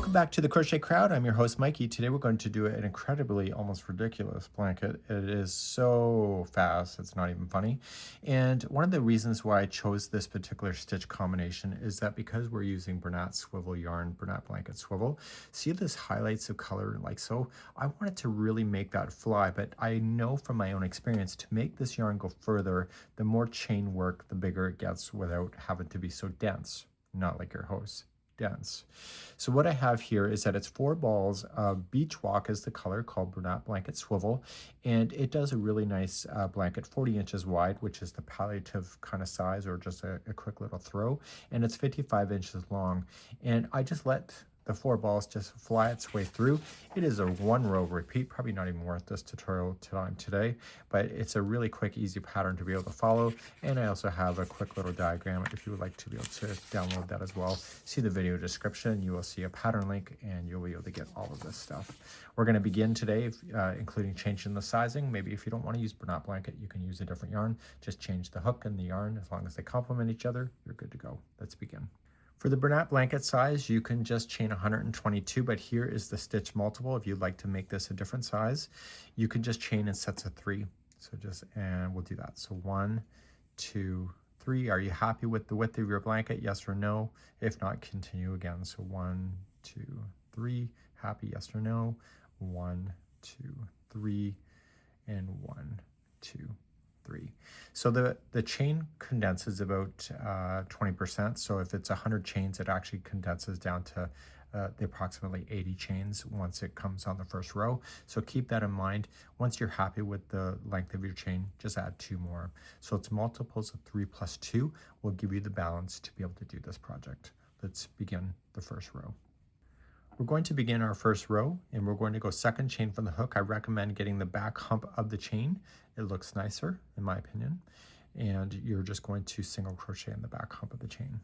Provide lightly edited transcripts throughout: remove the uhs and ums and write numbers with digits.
Welcome back to the Crochet Crowd. I'm your host, Mikey. Today we're going to do an incredibly, almost ridiculous blanket. It is so fast, it's not even funny. And one of the reasons why I chose this particular stitch combination is that because we're using Bernat Swivel yarn, Bernat Blanket Swivel, see this highlights of color like so? I wanted to really make that fly, but I know from my own experience to make this yarn go further, the more chain work, the bigger it gets without having to be so dense, not like your hose. Dense. So what I have here is that it's 4 balls of Beach Walk is the color, called Bernat Blanket Swivel, and it does a really nice blanket, 40 inches wide, which is the palliative kind of size, or just a quick little throw, and it's 55 inches long. And I just let the 4 balls just fly its way through. It is a 1-row repeat, probably not even worth this tutorial time today, but it's a really quick, easy pattern to be able to follow. And I also have a quick little diagram if you would like to be able to download that as well. See the video description, you will see a pattern link, and you'll be able to get all of this stuff. We're going to begin today, including changing the sizing. Maybe if you don't want to use Bernat Blanket, you can use a different yarn. Just change the hook and the yarn. As long as they complement each other, you're good to go. Let's begin. For the Bernat Blanket size, you can just chain 122, but here is the stitch multiple. If you'd like to make this a different size, you can just chain in sets of 3. So and we'll do that. So 1, 2, 3. Are you happy with the width of your blanket? Yes or no? If not, continue again. So 1, 2, 3. Happy? Yes or no? 1, 2, 3, and 1, 2, 3. So the chain condenses about 20%. So if it's 100 chains, it actually condenses down to the approximately 80 chains once it comes on the first row. So keep that in mind. Once you're happy with the length of your chain, just add 2 more. So it's multiples of 3 plus 2 will give you the balance to be able to do this project. Let's begin the first row. We're going to begin our first row, and we're going to go second chain from the hook. I recommend getting the back hump of the chain. It looks nicer, in my opinion. And you're just going to single crochet in the back hump of the chain.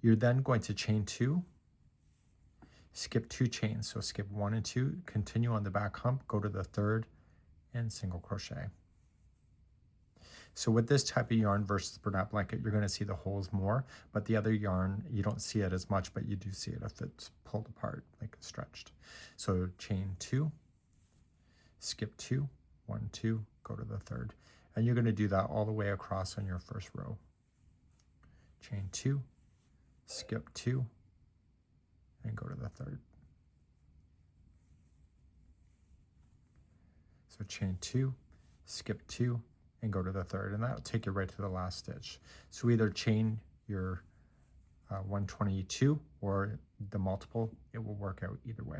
You're then going to chain 2, skip 2 chains. So skip 1 and 2, continue on the back hump, go to the 3rd, and single crochet. So with this type of yarn versus Bernat Blanket, you're going to see the holes more, but the other yarn, you don't see it as much, but you do see it if it's pulled apart, like stretched. So chain 2, skip 2, 1, 2, go to the 3rd. And you're going to do that all the way across on your first row. Chain 2, skip 2, and go to the 3rd. So chain 2, skip 2, and go to the 3rd, and that'll take you right to the last stitch. So either chain your 122 or the multiple, it will work out either way.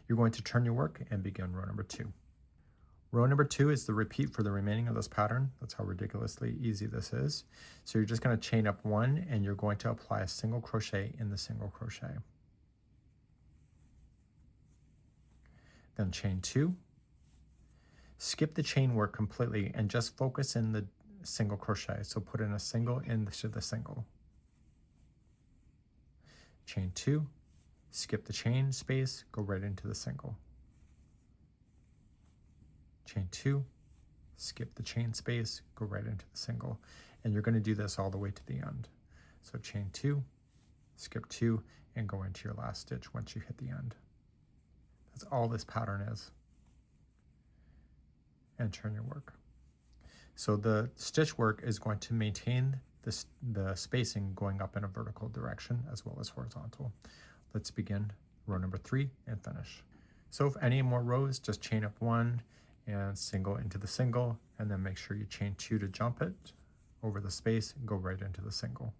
You're going to turn your work and begin row number 2. Row number 2 is the repeat for the remaining of this pattern. That's how ridiculously easy this is. So you're just going to chain up 1, and you're going to apply a single crochet in the single crochet. Then chain 2. Skip the chain work completely and just focus in the single crochet. So put in a single into the single. Chain 2, skip the chain space, go right into the single. Chain 2, skip the chain space, go right into the single. And you're going to do this all the way to the end. So chain 2, skip 2, and go into your last stitch once you hit the end. That's all this pattern is. And turn your work. So the stitch work is going to maintain the spacing going up in a vertical direction as well as horizontal. Let's begin row number 3 and finish. So if any more rows, just chain up 1 and single into the single, and then make sure you chain 2 to jump it over the space and go right into the single.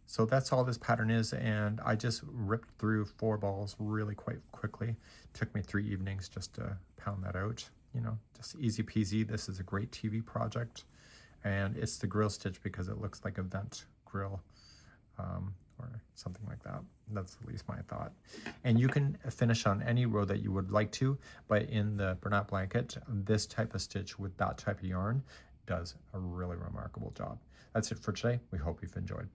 So that's all this pattern is, and I just ripped through 4 balls really quite quickly. Took me 3 evenings just to pound that out. You know, just easy peasy. This is a great TV project, and it's the grill stitch because it looks like a vent grill or something like that. That's at least my thought. And you can finish on any row that you would like to, but in the Bernat Blanket, this type of stitch with that type of yarn does a really remarkable job. That's it for today. We hope you've enjoyed.